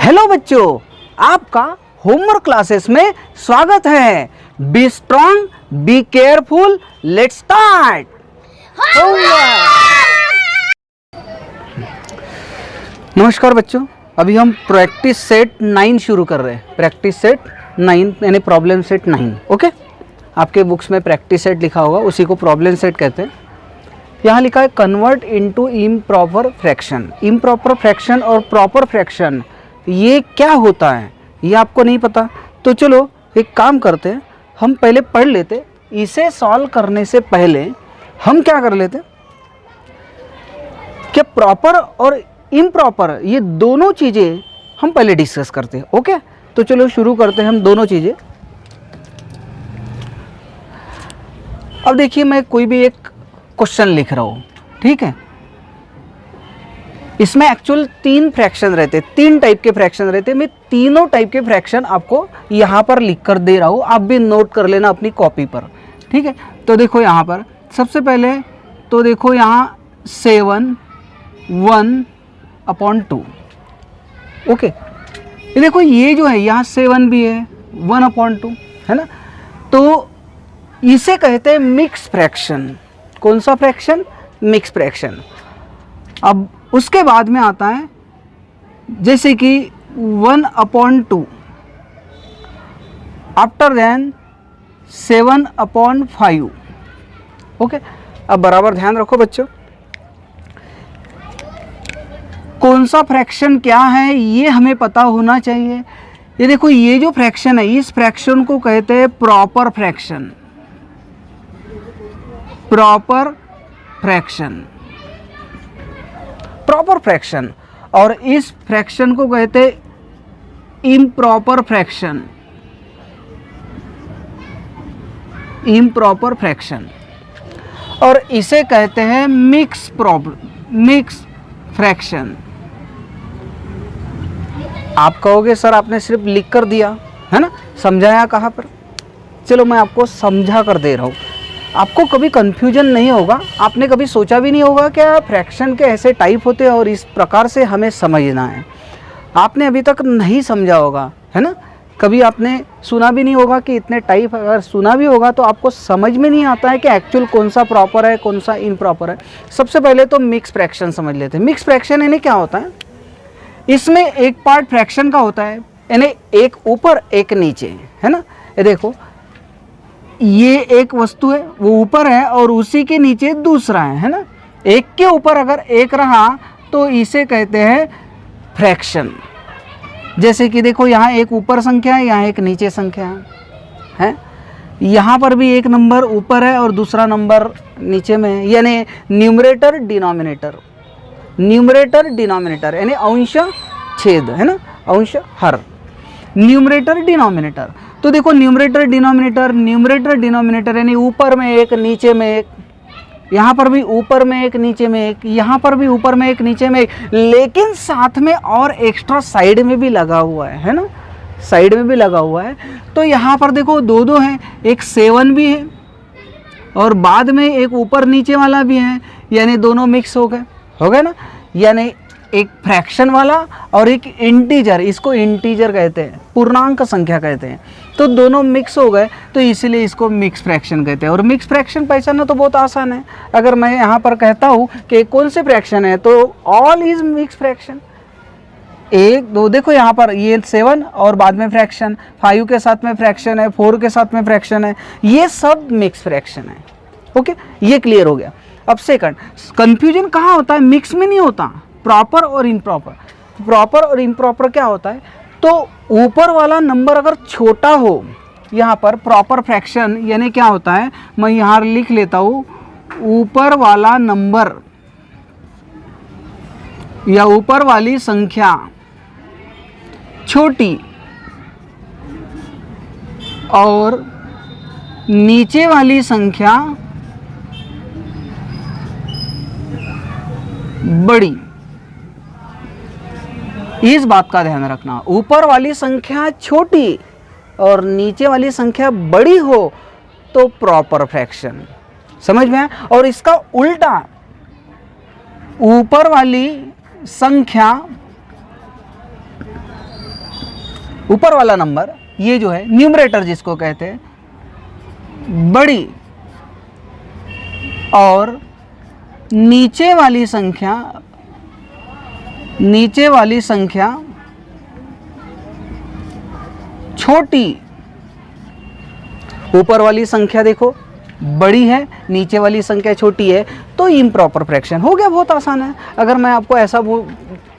Hello बच्चों, आपका homework classes में स्वागत है। Be strong, be careful, let's start homework. नमस्कार बच्चों, अभी हम प्रैक्टिस सेट 9 शुरू कर रहे हैं। प्रैक्टिस सेट 9 यानी प्रॉब्लम सेट 9। ओके, आपके बुक्स में प्रैक्टिस सेट लिखा होगा, उसी को प्रॉब्लम सेट कहते हैं। यहाँ लिखा है convert into improper fraction. Improper fraction और प्रॉपर फ्रैक्शन ये क्या होता है ये आपको नहीं पता, तो चलो एक काम करते हैं, हम पहले पढ़ लेते। इसे सॉल्व करने से पहले हम क्या कर लेते कि प्रॉपर और इम्प्रॉपर ये दोनों चीज़ें हम पहले डिस्कस करते हैं। ओके, तो चलो शुरू करते हैं हम दोनों चीज़ें। अब देखिए, मैं कोई भी एक क्वेश्चन लिख रहा हूँ, ठीक है। इसमें एक्चुअल 3 फ्रैक्शन रहते, 3 टाइप के फ्रैक्शन रहते। मैं तीनों टाइप के फ्रैक्शन आपको यहाँ पर लिख कर दे रहा हूँ, आप भी नोट कर लेना अपनी कॉपी पर, ठीक है। तो देखो यहाँ पर सबसे पहले तो देखो यहाँ 7 1/2। ओके, ये देखो ये जो है यहाँ 7 भी है, 1/2 है ना। तो इसे कहते हैं मिक्स फ्रैक्शन। कौन सा फ्रैक्शन? Mix fraction. अब उसके बाद में आता है जैसे कि 1/2 आफ्टर देन 7/5। ओके, अब बराबर ध्यान रखो बच्चों, कौन सा फ्रैक्शन क्या है ये हमें पता होना चाहिए। ये देखो, ये जो फ्रैक्शन है इस फ्रैक्शन को कहते हैं proper fraction. Proper fraction, proper fraction. और इस फ्रैक्शन को कहते हैं इम्प्रॉपर फ्रैक्शन। Improper fraction. और इसे कहते हैं मिक्स फ्रैक्शन। आप कहोगे सर आपने सिर्फ लिख कर दिया है ना, समझाया कहाँ पर? चलो मैं आपको समझा कर दे रहा हूँ, आपको कभी कन्फ्यूजन नहीं होगा। आपने कभी सोचा भी नहीं होगा क्या फ्रैक्शन के ऐसे टाइप होते हैं और इस प्रकार से हमें समझना है। आपने अभी तक नहीं समझा होगा, है ना। कभी आपने सुना भी नहीं होगा कि इतने टाइप, अगर सुना भी होगा तो आपको समझ में नहीं आता है कि एक्चुअल कौन सा प्रॉपर है कौन सा इम्प्रॉपर है। सबसे पहले तो मिक्स फ्रैक्शन समझ लेते हैं। मिक्स फ्रैक्शन यानी क्या होता है? इसमें एक पार्ट फ्रैक्शन का होता है, यानी एक ऊपर एक नीचे, है ना। ये देखो, ये एक वस्तु है, वो ऊपर है और उसी के नीचे दूसरा है ना। एक के ऊपर अगर एक रहा तो इसे कहते हैं फ्रैक्शन। जैसे कि देखो, यहाँ एक ऊपर संख्या है, यहाँ एक नीचे संख्या है। यहाँ पर भी एक नंबर ऊपर है और दूसरा नंबर नीचे में है, यानी न्यूमरेटर डिनोमिनेटर। न्यूमरेटर डिनोमिनेटर यानी अंश छेद, है ना, अंश हर। न्यूमरेटर डिनोमिनेटर, तो देखो न्यूमरेटर डिनोमिनेटर यानी ऊपर में एक नीचे में एक, यहाँ पर भी ऊपर में एक नीचे में एक, यहाँ पर भी ऊपर में एक नीचे में एक, लेकिन साथ में और एक्स्ट्रा साइड में भी लगा हुआ है ना, साइड में भी लगा हुआ है। तो यहाँ पर देखो 2 हैं, एक 7 भी है और बाद में एक ऊपर नीचे वाला भी है, यानी दोनों मिक्स हो गए ना। यानी एक फ्रैक्शन वाला और एक इंटीजर, इसको इंटीजर कहते हैं, पूर्णांक संख्या कहते हैं। तो दोनों मिक्स हो गए, तो इसीलिए इसको मिक्स फ्रैक्शन कहते हैं। और मिक्स फ्रैक्शन पहचानना तो बहुत आसान है। अगर मैं यहाँ पर कहता हूँ कि कौन से फ्रैक्शन है, तो ऑल इज मिक्स फ्रैक्शन। 1 2 देखो यहाँ पर ये 7 और बाद में फ्रैक्शन, 5 के साथ में फ्रैक्शन है, 4 के साथ में फ्रैक्शन है, ये सब मिक्स फ्रैक्शन है। ओके, ये क्लियर हो गया। अब सेकंड, कंफ्यूजन कहाँ होता है? मिक्स में नहीं होता, प्रॉपर और इम्प्रॉपर। प्रॉपर और इम्प्रॉपर क्या होता है? तो ऊपर वाला नंबर अगर छोटा हो, यहाँ पर प्रॉपर फ्रैक्शन यानी क्या होता है, मैं यहाँ लिख लेता हूँ, ऊपर वाला नंबर या ऊपर वाली संख्या छोटी और नीचे वाली संख्या बड़ी। इस बात का ध्यान रखना, ऊपर वाली संख्या छोटी और नीचे वाली संख्या बड़ी हो तो प्रॉपर फ्रैक्शन। समझ में आया? और इसका उल्टा, ऊपर वाली संख्या ऊपर वाला नंबर ये जो है न्यूमरेटर जिसको कहते हैं बड़ी और नीचे वाली संख्या छोटी। ऊपर वाली संख्या देखो बड़ी है, नीचे वाली संख्या छोटी है, तो इम्प्रॉपर फ्रैक्शन हो गया। बहुत आसान है। अगर मैं आपको ऐसा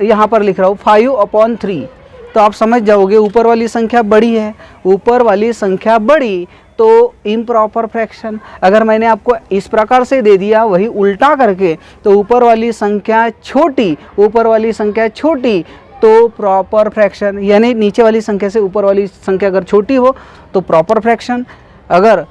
यहाँ पर लिख रहा हूँ 5/3, तो आप समझ जाओगे ऊपर वाली संख्या बड़ी है, ऊपर वाली संख्या बड़ी तो इम्प्रॉपर फ्रैक्शन। अगर मैंने आपको इस प्रकार से दे दिया वही उल्टा करके, तो ऊपर वाली संख्या छोटी, ऊपर वाली संख्या छोटी तो प्रॉपर फ्रैक्शन, यानी नीचे वाली संख्या से ऊपर वाली संख्या अगर छोटी हो तो प्रॉपर फ्रैक्शन, अगर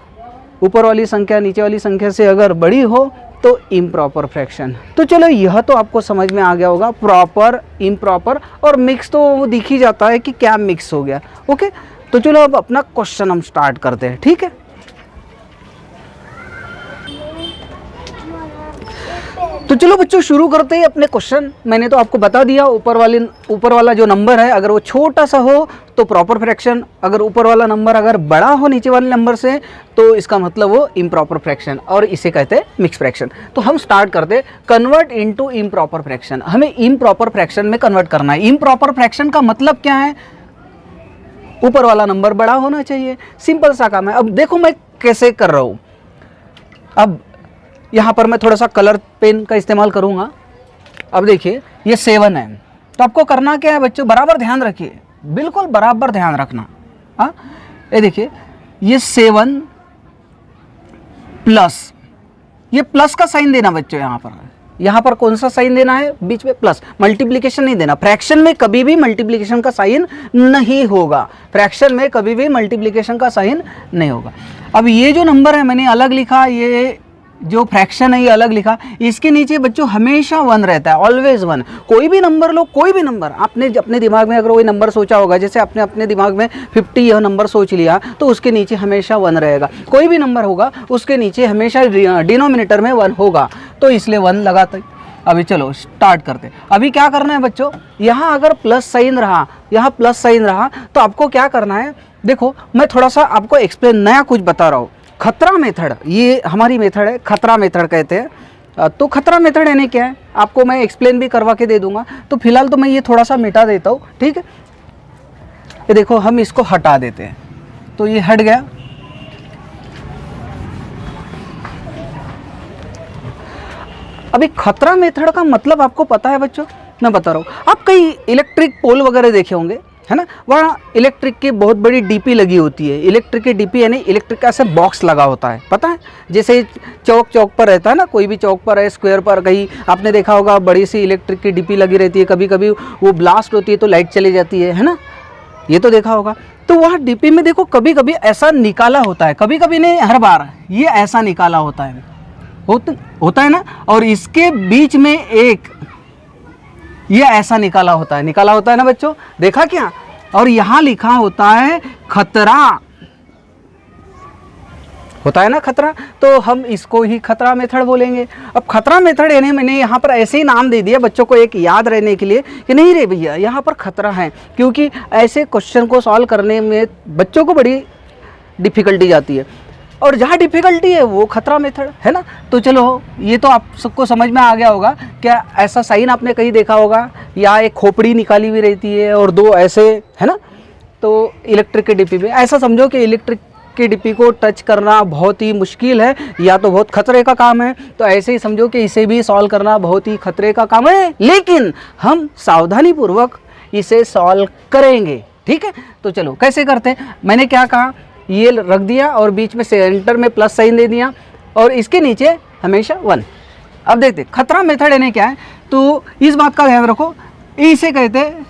ऊपर वाली संख्या नीचे वाली संख्या से अगर बड़ी हो तो इम्प्रॉपर फ्रैक्शन। तो चलो यह तो आपको समझ में आ गया होगा, प्रॉपर, इम्प्रॉपर और मिक्स तो वो दिख ही जाता है कि क्या मिक्स हो गया। ओके, तो चलो अब अपना क्वेश्चन हम स्टार्ट करते हैं। ठीक है, तो चलो बच्चों शुरू करते हैं अपने क्वेश्चन। मैंने तो आपको बता दिया ऊपर वाला जो नंबर है अगर वो छोटा सा हो तो प्रॉपर फ्रैक्शन, अगर ऊपर वाला नंबर अगर बड़ा हो नीचे वाले नंबर से तो इसका मतलब वो इम्प्रॉपर फ्रैक्शन, और इसे कहते हैं मिक्स फ्रैक्शन। तो हम स्टार्ट करते हैं, कन्वर्ट इनटू इम्प्रॉपर फ्रैक्शन। हमें इम्प्रॉपर फ्रैक्शन में कन्वर्ट करना है। इम्प्रॉपर फ्रैक्शन का मतलब क्या है? ऊपर वाला नंबर बड़ा होना चाहिए, सिंपल सा काम है। अब देखो मैं कैसे कर रहा हूँ। अब यहाँ पर मैं थोड़ा सा कलर पेन का इस्तेमाल करूँगा। अब देखिए ये 7 है, तो आपको करना क्या है बच्चों, बराबर ध्यान रखिए, बिल्कुल बराबर ध्यान रखना। हाँ, ये देखिए ये 7 प्लस, ये प्लस का साइन देना बच्चों। यहाँ पर कौन सा साइन देना है? बीच में प्लस, मल्टीप्लिकेशन नहीं देना। फ्रैक्शन में कभी भी मल्टीप्लिकेशन का साइन नहीं होगा, फ्रैक्शन में कभी भी मल्टीप्लिकेशन का साइन नहीं होगा। अब ये जो नंबर है मैंने अलग लिखा, ये जो फ्रैक्शन है ये अलग लिखा, इसके नीचे बच्चों हमेशा 1 रहता है, ऑलवेज 1। कोई भी नंबर लो, कोई भी नंबर आपने अपने दिमाग में अगर वही नंबर सोचा होगा, जैसे आपने अपने दिमाग में 50 यह नंबर सोच लिया, तो उसके नीचे हमेशा 1 रहेगा। कोई भी नंबर होगा उसके नीचे हमेशा डिनोमिनेटर में 1 होगा, तो इसलिए 1 लगाते। अभी चलो स्टार्ट करते। अभी क्या करना है बच्चों, यहाँ अगर प्लस साइन रहा, यहाँ प्लस साइन रहा, तो आपको क्या करना है, देखो मैं थोड़ा सा आपको एक्सप्लेन नया कुछ बता रहा हूँ। खतरा मेथड, ये हमारी मेथड है, खतरा मेथड कहते हैं। तो खतरा मेथड यानी क्या है आपको मैं एक्सप्लेन भी करवा के दे दूंगा। तो फिलहाल तो मैं ये थोड़ा सा मिटा देता हूँ, ठीक है। ये देखो हम इसको हटा देते हैं, तो ये हट गया। अभी खतरा मेथड का मतलब आपको पता है बच्चों, मैं बता रहा हूँ। आप कई इलेक्ट्रिक पोल वगैरह देखे होंगे, है ना, वहाँ इलेक्ट्रिक की बहुत बड़ी डीपी लगी होती है। इलेक्ट्रिक की डीपी यानी इलेक्ट्रिक का ऐसे बॉक्स लगा होता है, पता है, जैसे चौक पर रहता है ना, कोई भी चौक पर है, स्क्वायर पर, कहीं आपने देखा होगा बड़ी सी इलेक्ट्रिक की डीपी लगी रहती है। कभी कभी वो ब्लास्ट होती है तो लाइट चली जाती है ना, ये तो देखा होगा। तो वहाँ डीपी में देखो कभी कभी ऐसा निकाला होता है, कभी कभी नहीं, हर बार ये ऐसा निकाला होता है, होता है ना। और इसके बीच में एक ये ऐसा निकाला होता है ना बच्चों, देखा क्या? और यहाँ लिखा होता है खतरा, होता है ना खतरा, तो हम इसको ही खतरा मेथड बोलेंगे। अब खतरा मेथड यानी मैंने यहाँ पर ऐसे ही नाम दे दिया बच्चों को एक याद रहने के लिए कि नहीं रे भैया यहाँ पर खतरा है, क्योंकि ऐसे क्वेश्चन को सॉल्व करने में बच्चों को बड़ी डिफिकल्टी जाती है, और जहाँ डिफ़िकल्टी है वो खतरा मेथड है ना। तो चलो ये तो आप सबको समझ में आ गया होगा। क्या ऐसा साइन आपने कहीं देखा होगा, या एक खोपड़ी निकाली हुई रहती है और 2 ऐसे, है ना। तो इलेक्ट्रिक के डिब्बी में ऐसा समझो कि इलेक्ट्रिक की डिब्बी को टच करना बहुत ही मुश्किल है, या तो बहुत खतरे का काम है। तो ऐसे ही समझो कि इसे भी सॉल्व करना बहुत ही खतरे का काम है, लेकिन हम सावधानीपूर्वक इसे सॉल्व करेंगे, ठीक है। तो चलो कैसे करते हैं, मैंने क्या कहा, ये रख दिया और बीच में सेंटर में प्लस साइन दे दिया और इसके नीचे हमेशा 1। अब देखते खतरा मेथड यानी क्या है, तो इस बात का ध्यान रखो, इसे कहते हैं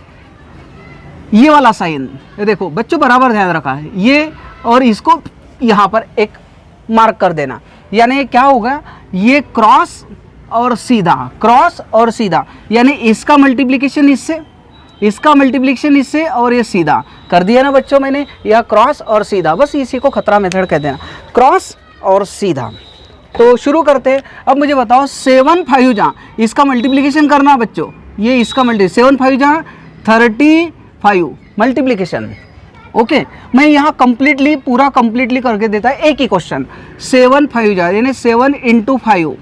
ये वाला साइन। ये देखो बच्चों बराबर ध्यान रखा है, ये और इसको यहाँ पर एक मार्क कर देना, यानी क्या होगा, ये क्रॉस और सीधा, क्रॉस और सीधा, यानी इसका मल्टीप्लिकेशन इससे, इसका मल्टीप्लिकेशन इससे, और ये सीधा कर दिया ना बच्चों मैंने, या क्रॉस और सीधा, बस इसी को खतरा मेथड कहते हैं, क्रॉस और सीधा। तो शुरू करते हैं। अब मुझे बताओ 7 5 जहाँ इसका मल्टीप्लिकेशन करना बच्चों, ये इसका 7 5 जहाँ 35 मल्टीप्लिकेशन, ओके मैं यहाँ कंप्लीटली पूरा कंप्लीटली करके देता है एक ही क्वेश्चन। 7 5 जा यानी 7 × 5,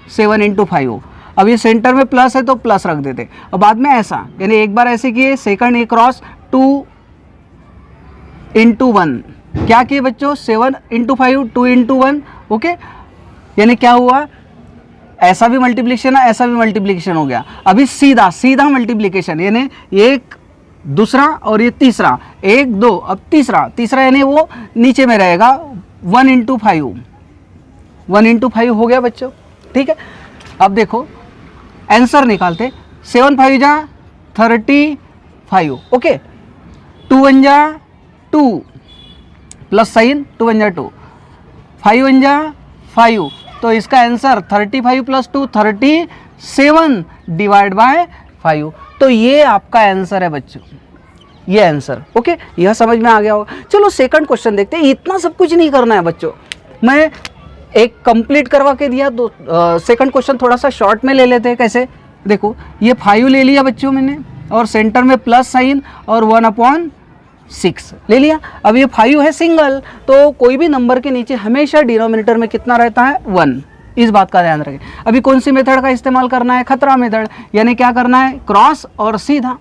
7 × 5। अब ये सेंटर में प्लस है तो प्लस रख देते। अब बाद में ऐसा यानी एक बार ऐसे किए, सेकंड ए क्रॉस 2 × 1 क्या किए बच्चों 7 × 5 2 × 1 ओके। यानी क्या हुआ, ऐसा भी मल्टीप्लिकेशन है ऐसा भी मल्टीप्लिकेशन हो गया। अभी सीधा सीधा मल्टीप्लिकेशन यानी एक दूसरा और ये तीसरा, 1 2 अब तीसरा तीसरा यानी वो नीचे में रहेगा 1 × 5, 1 × 5 हो गया बच्चों। ठीक है अब देखो आंसर निकालते। 7 5 जा 35 ओके, 2 1 जा 2 प्लस साइन 2 1 जा 2, 5 1 जा 5 तो इसका आंसर 35 + 2 37 डिवाइड बाय 5। तो ये आपका आंसर है बच्चों, ये आंसर ओके। यह समझ में आ गया होगा। चलो सेकंड क्वेश्चन देखते हैं। इतना सब कुछ नहीं करना है बच्चों, मैं एक कंप्लीट करवा के दिया। दो सेकंड क्वेश्चन थोड़ा सा शॉर्ट में ले लेते हैं। कैसे देखो ये 5 ले लिया बच्चों मैंने और सेंटर में प्लस साइन और 1/6 ले लिया। अब ये 5 है सिंगल तो कोई भी नंबर के नीचे हमेशा डिनोमिनेटर में कितना रहता है 1, इस बात का ध्यान रखें। अभी कौन सी मेथड का इस्तेमाल करना है, खतरा मेथड, यानी क्या करना है क्रॉस और सीधा,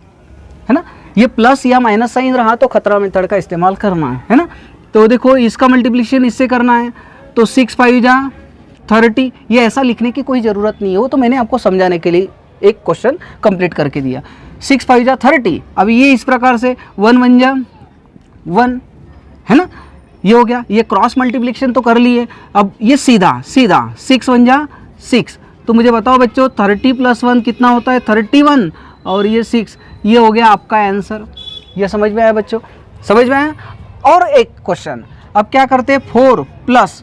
है ना। ये प्लस या माइनस साइन रहा तो खतरा मेथड का इस्तेमाल करना है ना। तो देखो इसका मल्टीप्लिकेशन इससे करना है तो 6 5 जा 30। ये ऐसा लिखने की कोई ज़रूरत नहीं है, वो तो मैंने आपको समझाने के लिए एक क्वेश्चन कंप्लीट करके दिया। 6 5 जा 30। अब ये इस प्रकार से 1 1 जा 1 है ना, ये हो गया। ये क्रॉस मल्टीप्लिकेशन तो कर लिए। अब ये सीधा सीधा 6 1 जा 6। तो मुझे बताओ बच्चों 30 + 1 कितना होता है 31 और ये 6, ये हो गया आपका आंसर। ये समझ में आया बच्चों, समझ में आया। और एक क्वेश्चन अब क्या करते हैं 4 +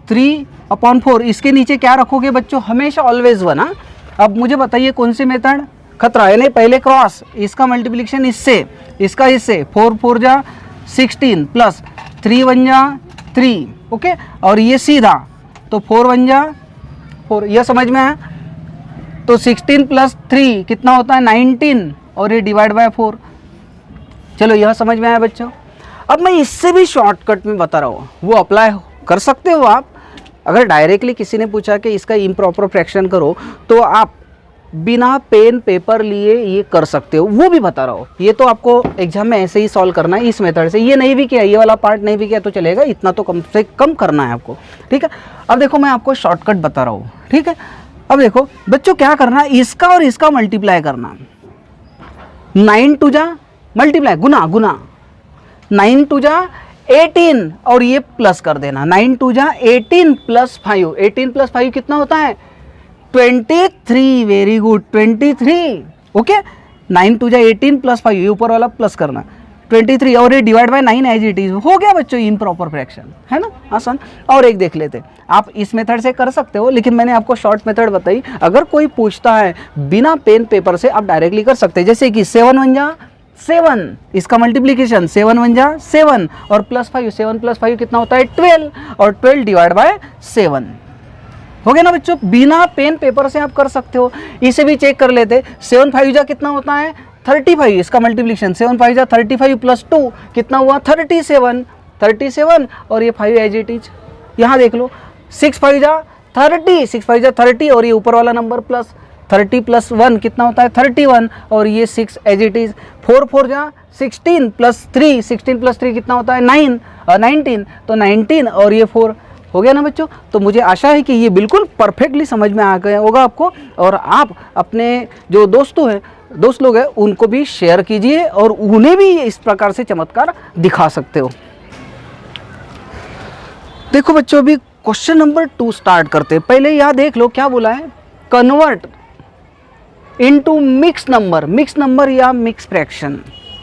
3/4 इसके नीचे क्या रखोगे बच्चों, हमेशा ऑलवेज 1। हाँ अब मुझे बताइए कौन सी मेथड, खतरा यानी पहले क्रॉस, इसका मल्टीप्लिकेशन इससे, इसका इससे 4 4 जा 16 + 3 1 जा 3 ओके। और ये सीधा तो 4 1 जा 4, यह समझ में आया। तो 16 + 3 कितना होता है 19 और ये डिवाइड बाय 4। चलो यह समझ में आया बच्चों। अब मैं इससे भी शॉर्टकट में बता रहा हूँ, वो अप्लाई कर सकते हो आप। अगर डायरेक्टली किसी ने पूछा कि इसका इम्प्रॉपर फ्रैक्शन करो तो आप बिना पेन पेपर लिए ये कर सकते हो, वो भी बता रहा हूँ। ये तो आपको एग्जाम में ऐसे ही सॉल्व करना है इस मेथड से। ये नहीं भी किया, ये वाला पार्ट नहीं भी किया तो चलेगा, इतना तो कम से कम करना है आपको। ठीक है अब देखो मैं आपको शॉर्टकट बता रहा हूँ। ठीक है अब देखो बच्चों क्या करना है, इसका और इसका मल्टीप्लाई करना। 9 2 जा मल्टीप्लाई गुना गुना, 9 2 जा 18 और ये प्लस कर देना। 9 2 जा 18 + 5, 18 + 5 कितना होता है 23। Very good 23 okay. 9 2 जा 18 + 5 ये ऊपर वाला प्लस करना 23 और ये divide by 9 as it is हो गया बच्चों इम्प्रॉपर फ्रैक्शन, है ना आसान। और एक देख लेते, आप इस मेथड से कर सकते हो लेकिन मैंने आपको शॉर्ट मेथड बताई। अगर कोई पूछता है बिना पेन पेपर से आप डायरेक्टली कर सकते हैं। जैसे कि 7 1 जा 7, इसका मल्टीप्लिकेशन 7 1 जा 7 और +5, 7 + 5 कितना होता है 12 और 12 डिवाइड बाय 7 हो गया ना बच्चों। बिना पेन पेपर से आप कर सकते हो। इसे भी चेक कर लेते। 7 5 जा कितना होता है 35, इसका मल्टीप्लिकेशन 7 5 जा 35 + 2 कितना हुआ 37 और ये 5 एज इट इज। यहाँ देख लो 6 5 जा 30, 6 5 जा 30 और ये ऊपर वाला नंबर प्लस 30 + 1 कितना होता है 31 और ये 6 एज इट इज। 4 4 जा 16 + 3, 16 + 3 कितना होता है 19 तो 19 और ये 4 हो गया ना बच्चों। तो मुझे आशा है कि ये बिल्कुल परफेक्टली समझ में आ गया होगा आपको। और आप अपने जो दोस्त लोग हैं उनको भी शेयर कीजिए और उन्हें भी इस प्रकार से चमत्कार दिखा सकते हो। देखो बच्चों अभी क्वेश्चन नंबर 2 स्टार्ट करते हैं। पहले यहाँ देख लो क्या बोला है, कन्वर्ट इनटू मिक्स नंबर या मिक्स फ्रैक्शन।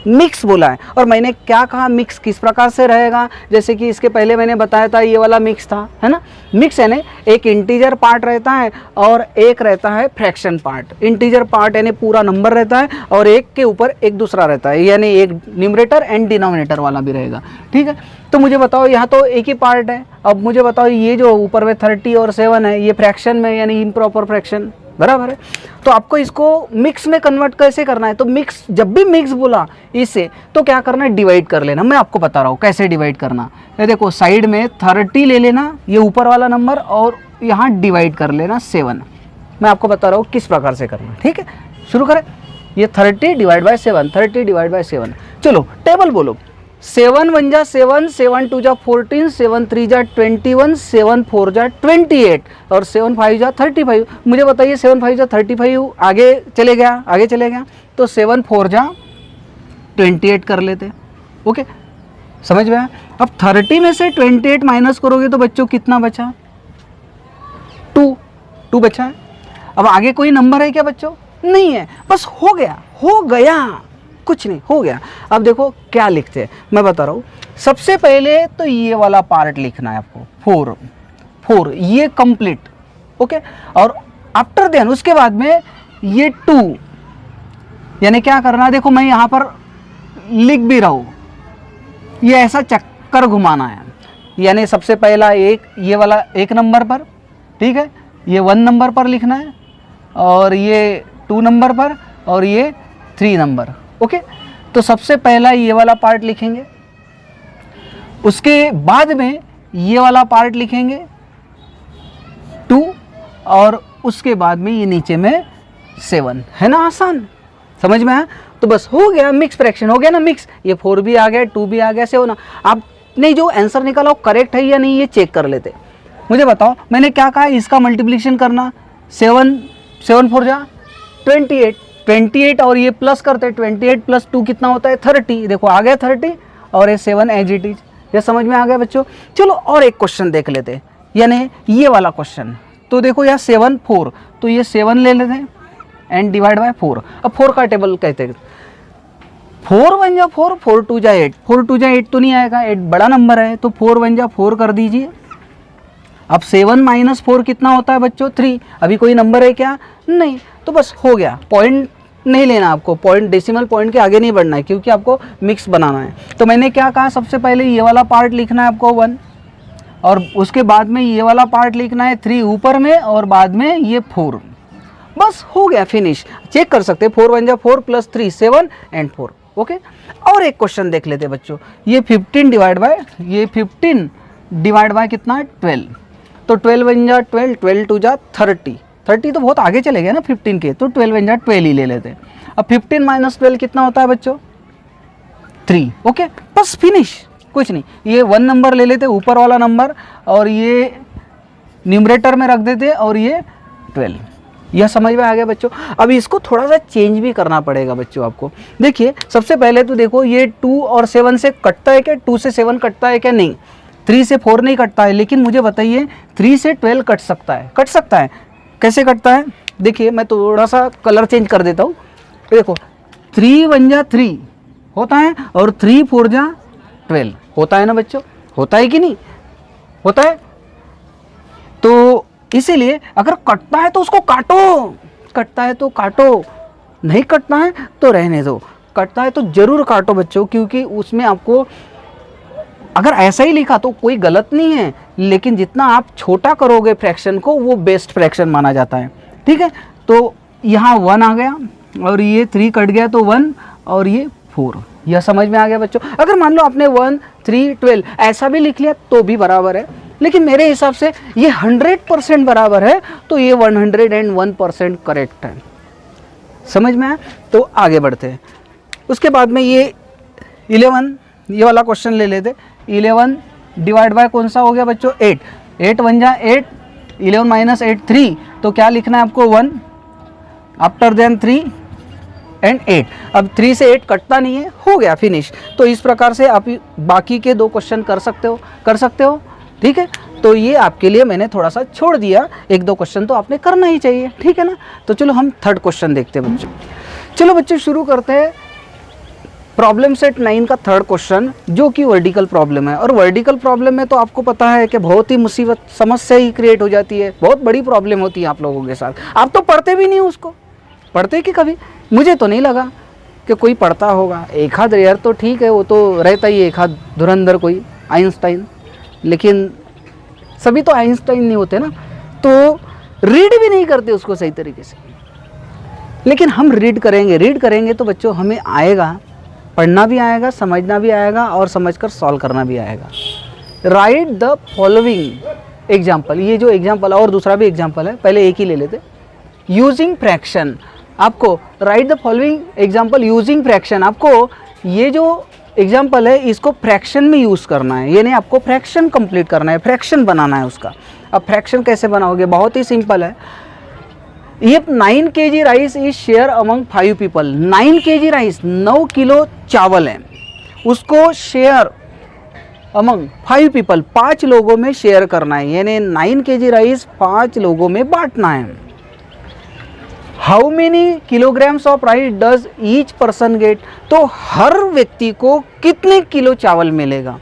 मिक्स बोला है और मैंने क्या कहा मिक्स किस प्रकार से रहेगा, जैसे कि इसके पहले मैंने बताया था ये वाला मिक्स था, है ना। मिक्स यानी एक इंटीजर पार्ट रहता है और एक रहता है फ्रैक्शन पार्ट। इंटीजर पार्ट यानी पूरा नंबर रहता है और एक के ऊपर एक दूसरा रहता है, यानी एक न्यूमरेटर एंड डिनोमिनेटर वाला भी रहेगा। ठीक है तो मुझे बताओ यहाँ तो एक ही पार्ट है। अब मुझे बताओ ये जो ऊपर में 30 और 7 है ये फ्रैक्शन में यानी इम्प्रॉपर फ्रैक्शन बराबर है। तो आपको इसको मिक्स में कन्वर्ट कैसे करना है, तो मिक्स, जब भी मिक्स बोला इससे तो क्या करना है, डिवाइड कर लेना। मैं आपको बता रहा हूँ कैसे डिवाइड करना। ये देखो साइड में 30 ले लेना, ये ऊपर वाला नंबर, और यहाँ डिवाइड कर लेना 7। मैं आपको बता रहा हूँ किस प्रकार से करना, ठीक है। शुरू करें। ये 30 डिवाइड बाय 7, 30 डिवाइड बाय 7। चलो टेबल बोलो। 7 1 जा 7, 7 2 जा 14, 7 3 जा 21, 7 4 जा 28 और 7 5 जा 35। मुझे बताइए 7 5 जा 35 आगे चले गया, तो 7 4 जा 28 कर लेते। ओके, समझ में आया। अब 30 में से 28 माइनस करोगे तो बच्चों कितना बचा, 2 बचा है। अब आगे कोई नंबर है क्या बच्चों, नहीं है, बस हो गया, कुछ नहीं, हो गया। अब देखो क्या लिखते हैं, मैं बता रहा हूँ। सबसे पहले तो ये वाला पार्ट लिखना है आपको, 4 ये कंप्लीट। ओके, और आफ्टर देन उसके बाद में ये 2, यानी क्या करना है, देखो मैं यहाँ पर लिख भी रहा हूँ, ये ऐसा चक्कर घुमाना है। यानी सबसे पहला ये वाला 1 नंबर पर, ठीक है, ये 1 नंबर पर लिखना है, और ये 2 नंबर पर, और ये 3 नंबर। ओके, तो सबसे पहला ये वाला पार्ट लिखेंगे, उसके बाद में ये वाला पार्ट लिखेंगे 2, और उसके बाद में ये नीचे में 7। है ना आसान, समझ में आया। तो बस हो गया, मिक्स फ्रैक्शन हो गया ना, मिक्स। ये 4 भी आ गया, 2 भी आ गया, 7 ना। आपने जो आंसर निकाला वो करेक्ट है या नहीं ये चेक कर लेते। मुझे बताओ, मैंने क्या कहा, इसका मल्टीप्लिकेशन करना, 7 4 जा 28 और ये प्लस करते हैं, 28 + 2 कितना होता है, 30। देखो आ गया 30, और ये 7 एज इट इज। ये समझ में आ गया बच्चों। चलो और एक क्वेश्चन देख लेते हैं, यानी ये वाला क्वेश्चन। तो देखो यहाँ 7 4, तो ये 7 ले लेते हैं एंड डिवाइड बाय 4। अब 4 का टेबल कहते हैं, 4 1 जा 4, 4 2 जा 8, 4 2 जा 8 तो नहीं आएगा, 8 बड़ा नंबर है, तो 4 1 जा 4 कर दीजिए। अब 7 - 4 कितना होता है बच्चों, 3। अभी कोई नंबर है क्या, नहीं, तो बस हो गया। पॉइंट नहीं लेना आपको, पॉइंट डेसिमल पॉइंट के आगे नहीं बढ़ना है, क्योंकि आपको मिक्स बनाना है। तो मैंने क्या कहा, सबसे पहले ये वाला पार्ट लिखना है आपको 1, और उसके बाद में ये वाला पार्ट लिखना है 3 ऊपर में, और बाद में ये 4। बस हो गया, फिनिश। चेक कर सकते हैं, 4 1 जा 4 + 3 7 एंड 4। ओके, और एक क्वेश्चन देख लेते हैं बच्चों। ये 15 डिवाइड बाय कितना है, 12। तो 12 1 जा 12, 12 2 जा 30 तो बहुत आगे चले गए ना 15 के, तो 12 1 जा 12 ही ले लेते हैं। अब 15 - 12 कितना होता है बच्चों, 3। ओके, बस फिनिश, कुछ नहीं। ये 1 नंबर ले लेते ऊपर वाला नंबर, और ये न्यूमरेटर में रख देते, और ये 12। यह समझ में आ गया बच्चों। अब इसको थोड़ा सा चेंज भी करना पड़ेगा बच्चों आपको। देखिए सबसे पहले तो देखो, ये 2 और 7 से कटता है क्या, 2 से 7 कटता है क्या, नहीं। 3 से 4 नहीं कटता है, लेकिन मुझे बताइए 3 से 12 कट सकता है। कैसे कटता है, देखिए मैं थोड़ा सा कलर चेंज कर देता हूँ। देखो 3 1 जा 3 होता है, और 3 4 जा 12 होता है ना बच्चों, होता है कि नहीं, होता है। तो इसीलिए अगर कटता है तो उसको काटो, नहीं कटना है तो रहने दो, कटता है तो जरूर काटो बच्चों, क्योंकि उसमें आपको अगर ऐसा ही लिखा तो कोई गलत नहीं है, लेकिन जितना आप छोटा करोगे फ्रैक्शन को वो बेस्ट फ्रैक्शन माना जाता है, ठीक है। तो यहाँ 1 आ गया, और ये 3 कट गया, तो 1 और ये 4। यह समझ में आ गया बच्चों। अगर मान लो आपने 1 3 12 ऐसा भी लिख लिया तो भी बराबर है, लेकिन मेरे हिसाब से ये 100% बराबर है, तो ये 101% करेक्ट है। समझ में आया। तो आगे बढ़ते हैं। उसके बाद में ये 11, ये वाला क्वेश्चन ले लेते। 11 डिवाइड बाय कौन सा हो गया बच्चों, 8। 8 1 जा 8, 11 - 8 3, तो क्या लिखना है आपको, 1 आफ्टर देन 3 एंड 8। अब 3 से 8 कटता नहीं है, हो गया फिनिश। तो इस प्रकार से आप बाकी के 2 क्वेश्चन कर सकते हो, ठीक है। तो ये आपके लिए मैंने थोड़ा सा छोड़ दिया, 1-2 क्वेश्चन तो आपने करना ही चाहिए, ठीक है ना। तो चलो हम 3rd क्वेश्चन देखते हैं बच्चों। चलो बच्चों शुरू करते हैं प्रॉब्लम सेट 9 का 3rd क्वेश्चन, जो कि वर्टिकल प्रॉब्लम है। और वर्टिकल प्रॉब्लम में तो आपको पता है कि बहुत ही मुसीबत समस्या ही क्रिएट हो जाती है, बहुत बड़ी प्रॉब्लम होती है आप लोगों के साथ। आप तो पढ़ते भी नहीं उसको, पढ़ते कि कभी, मुझे तो नहीं लगा कि कोई पढ़ता होगा। एक आध रेयर तो ठीक है, वो तो रहता ही, एक आध धुरंधर कोई आइंस्टाइन, लेकिन सभी तो आइंस्टाइन नहीं होते ना, तो रीड भी नहीं करते उसको सही तरीके से। लेकिन हम रीड करेंगे तो बच्चों हमें आएगा, पढ़ना भी आएगा, समझना भी आएगा और समझकर सॉल्व करना भी आएगा। राइट द फॉलोइंग एग्जाम्पल, ये जो एग्जाम्पल और दूसरा भी एग्जाम्पल है, पहले एक ही ले लेते। यूजिंग फ्रैक्शन, आपको right the following example using fraction, आपको ये जो एग्जाम्पल है इसको फ्रैक्शन में यूज़ करना है, ये नहीं आपको फ्रैक्शन कंप्लीट करना है, फ्रैक्शन बनाना है उसका। अब फ्रैक्शन कैसे बनाओगे, बहुत ही सिंपल है। ये 9 kg rice is share among 5 people, 9 kg rice 9 kilo चावल है, उसको शेयर अमंग 5 पीपल 5 लोगों में शेयर करना है, यानी 9 kg राइस 5 लोगों में बांटना है। How many kilograms of rice does each person get, तो हर व्यक्ति को कितने किलो चावल मिलेगा।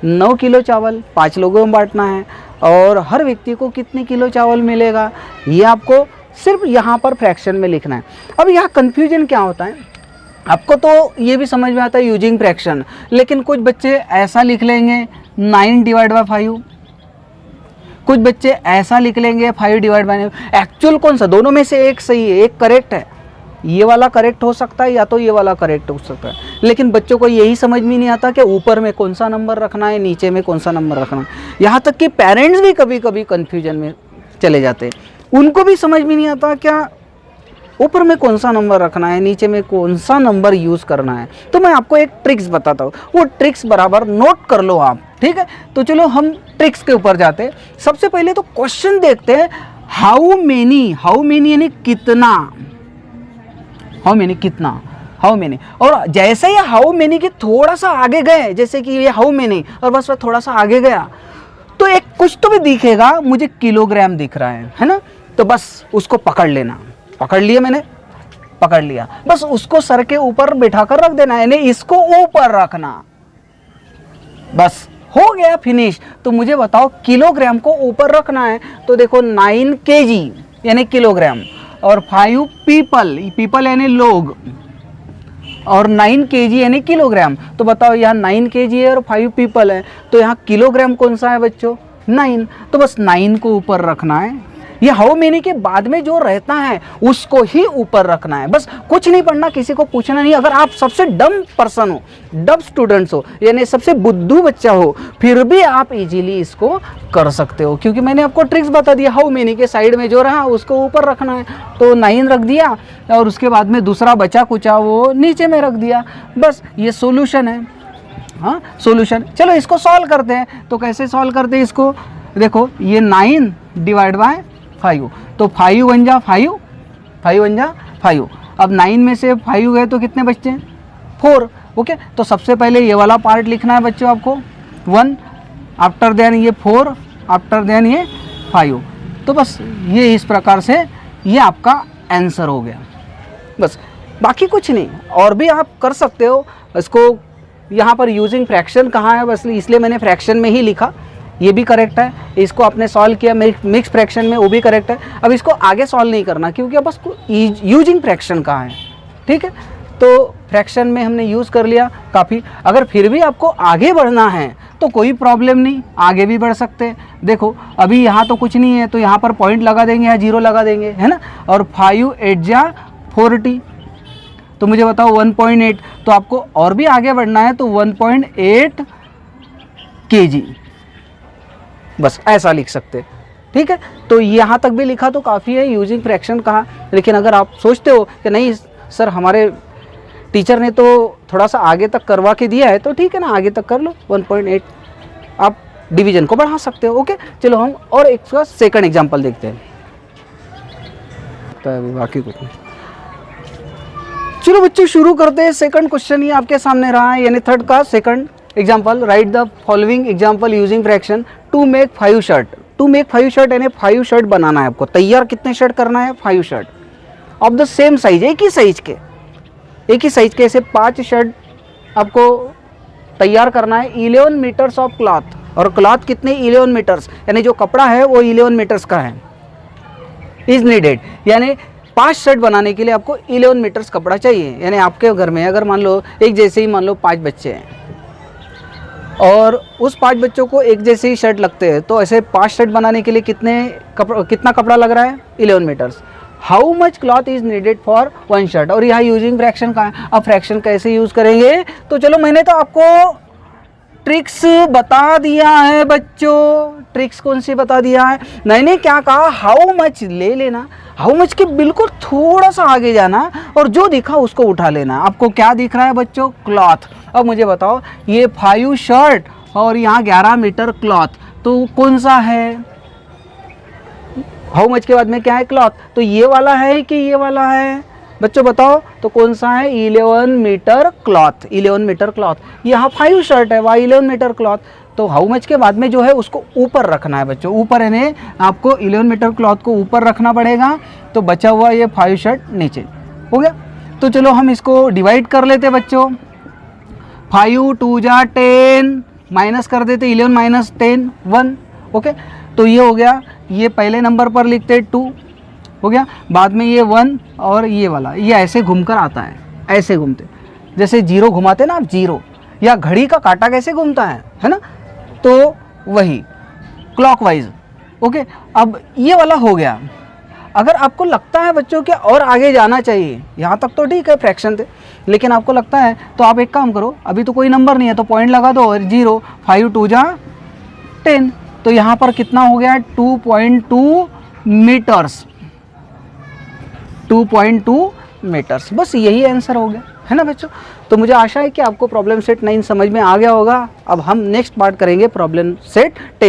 9 किलो चावल 5 लोगों में बांटना है और हर व्यक्ति को कितने किलो चावल मिलेगा, ये आपको सिर्फ यहाँ पर फ्रैक्शन में लिखना है। अब यहाँ कन्फ्यूजन क्या होता है, आपको तो ये भी समझ में आता है यूजिंग फ्रैक्शन, लेकिन कुछ बच्चे ऐसा लिख लेंगे 9 डिवाइड बाय 5, कुछ बच्चे ऐसा लिख लेंगे 5 डिवाइड बाय 9। एक्चुअल कौन सा, दोनों में से एक सही है, एक करेक्ट है, ये वाला करेक्ट हो सकता है या तो ये वाला करेक्ट हो सकता है, लेकिन बच्चों को यही समझ में नहीं आता कि ऊपर में कौन सा नंबर रखना है, नीचे में कौन सा नंबर रखना है। यहाँ तक कि पेरेंट्स भी कभी कभी कन्फ्यूजन में चले जाते हैं, उनको भी समझ में नहीं आता क्या ऊपर में कौन सा नंबर रखना है, नीचे में कौन सा नंबर यूज़ करना है। तो मैं आपको एक ट्रिक्स बताता हूँ, वो ट्रिक्स बराबर नोट कर लो आप, ठीक है। तो चलो हम ट्रिक्स के ऊपर जाते हैं। सबसे पहले तो क्वेश्चन देखते हैं, हाउ मेनी यानी कितना, हाउ मेनी कितना, हाउ मेनी। और जैसे ये हाउ मेनी के थोड़ा सा आगे गए, जैसे कि ये हाउ मेनी और बस थोड़ा सा आगे गया तो एक कुछ तो भी दिखेगा, मुझे किलोग्राम दिख रहा है ना, तो बस उसको पकड़ लेना। पकड़ लिया मैंने, पकड़ लिया, बस उसको सर के ऊपर बैठा कर रख देना, यानी इसको ऊपर रखना, बस हो गया फिनिश। तो मुझे बताओ किलोग्राम को ऊपर रखना है, तो देखो 9 kg यानी किलोग्राम और 5 पीपल यानी लोग और 9 kg यानी किलोग्राम। तो बताओ यहाँ 9 kg है और 5 पीपल है, तो यहाँ किलोग्राम कौन सा है बच्चों, 9, तो बस 9 को ऊपर रखना है। ये हाउ मेनी के बाद में जो रहता है उसको ही ऊपर रखना है, बस कुछ नहीं पढ़ना, किसी को पूछना नहीं। अगर आप सबसे डम पर्सन हो, डम स्टूडेंट्स हो, यानी सबसे बुद्धू बच्चा हो, फिर भी आप इजीली इसको कर सकते हो, क्योंकि मैंने आपको ट्रिक्स बता दिया। हाउ मेनी के साइड में जो रहा उसको ऊपर रखना है, तो 9 रख दिया और उसके बाद में दूसरा बचा कुचा वो नीचे में रख दिया, बस ये सोल्यूशन है। हाँ सॉल्यूशन, चलो इसको सॉल्व करते हैं। तो कैसे सॉल्व करते हैं इसको, देखो ये 9 डिवाइड बाय 5, तो 5 1 जा 5, 5 1 जा 5। अब 9 में से 5 गए तो कितने बचते हैं, 4। ओके, तो सबसे पहले ये वाला पार्ट लिखना है बच्चों आपको 1, आफ्टर देन ये 4, आफ्टर देन ये 5। तो बस ये इस प्रकार से ये आपका आंसर हो गया, बस बाकी कुछ नहीं। और भी आप कर सकते हो इसको, यहाँ पर यूजिंग फ्रैक्शन कहाँ है, बस इसलिए मैंने फ्रैक्शन में ही लिखा, ये भी करेक्ट है। इसको आपने सॉल्व किया मिक्स फ्रैक्शन में, वो भी करेक्ट है। अब इसको आगे सॉल्व नहीं करना, क्योंकि अब बस यूजिंग फ्रैक्शन कहाँ है, ठीक है। तो फ्रैक्शन में हमने यूज़ कर लिया काफ़ी। अगर फिर भी आपको आगे बढ़ना है तो कोई प्रॉब्लम नहीं, आगे भी बढ़ सकते हैं। देखो अभी यहाँ तो कुछ नहीं है, तो यहाँ पर पॉइंट लगा देंगे या 0 लगा देंगे, है ना। और 5 8 जा 40, तो मुझे बताओ 1.8, तो आपको और भी आगे बढ़ना है तो 1.8 kg, बस ऐसा लिख सकते, ठीक है। तो यहाँ तक भी लिखा तो काफ़ी है, यूजिंग फ्रैक्शन कहा। लेकिन अगर आप सोचते हो कि नहीं सर हमारे टीचर ने तो थोड़ा सा आगे तक करवा के दिया है, तो ठीक है ना, आगे तक कर लो, 1.8 आप डिवीजन को बढ़ा सकते हो। ओके, चलो हम और एक सेकंड एग्जांपल देखते हैं, तो अभी बाकी कुछ नहीं। चलो बच्चों शुरू करते हैं। सेकंड क्वेश्चन ये आपके सामने रहा है, यानी थर्ड का second example, right the following example using fraction to make 5 shirt. To make 5 shirt यानी 5 शर्ट बनाना है आपको, तैयार कितने शर्ट करना है, 5 shirt of the same size, एक ही साइज के ऐसे 5 शर्ट आपको तैयार करना है। 11 मीटर्स ऑफ क्लॉथ, और क्लॉथ कितने, 11 मीटर्स, यानी जो कपड़ा है वो 11 मीटर्स का है, इज नीडेड, यानी 5 शर्ट बनाने के लिए आपको 11 मीटर्स कपड़ा चाहिए। यानी आपके घर में अगर मान लो एक जैसे ही मान लो 5 बच्चे हैं और उस 5 बच्चों को एक जैसे ही शर्ट लगते हैं, तो ऐसे 5 शर्ट बनाने के लिए कितना कपड़ा लग रहा है, 11 metres. How much cloth is needed for 1 shirt, और यहाँ यूजिंग फ्रैक्शन का है। अब फ्रैक्शन कैसे यूज करेंगे, तो चलो मैंने तो आपको ट्रिक्स बता दिया है बच्चों। ट्रिक्स कौन सी बता दिया है, मैंने क्या कहा, हाउ मच ले लेना, हाउ मच के बिल्कुल थोड़ा सा आगे जाना और जो दिखा उसको उठा लेना। आपको क्या दिख रहा है बच्चों, क्लॉथ। अब मुझे बताओ ये 5 शर्ट और यहाँ 11 मीटर क्लॉथ, तो कौन सा है, हाउ मच के बाद में क्या है, क्लॉथ, तो ये वाला है कि ये वाला है बच्चों बताओ, तो कौन सा है, 11 मीटर क्लॉथ। 11 मीटर क्लॉथ, यहाँ 5 शर्ट है, वहाँ 11 मीटर क्लॉथ, तो हाउ मच के बाद में जो है उसको ऊपर रखना है बच्चों, ऊपर यानी आपको 11 मीटर क्लॉथ को ऊपर रखना पड़ेगा, तो बचा हुआ ये 5 शर्ट नीचे हो गया। तो चलो हम इसको डिवाइड कर लेते बच्चों, 5 2 जा 10, माइनस कर देते 11 माइनस 10 1, ओके। तो ये हो गया, ये पहले नंबर पर लिखते 2 हो गया, बाद में ये 1 और ये वाला, ये ऐसे घूमकर आता है, ऐसे घूमते, जैसे 0 घुमाते ना आप 0, या घड़ी का कांटा कैसे घूमता है ना, तो वही क्लॉकवाइज, ओके। अब ये वाला हो गया। अगर आपको लगता है बच्चों कि और आगे जाना चाहिए, यहाँ तक तो ठीक है फ्रैक्शन थे, लेकिन आपको लगता है तो आप एक काम करो, अभी तो कोई नंबर नहीं है तो पॉइंट लगा दो और 0, 5 2 जा 10, तो यहाँ पर कितना हो गया, 2.2 मीटर्स, 2.2 मीटर्स, बस यही आंसर हो गया, है ना बच्चों। तो मुझे आशा है कि आपको प्रॉब्लम सेट 9 समझ में आ गया होगा। अब हम नेक्स्ट पार्ट करेंगे प्रॉब्लम सेट 10।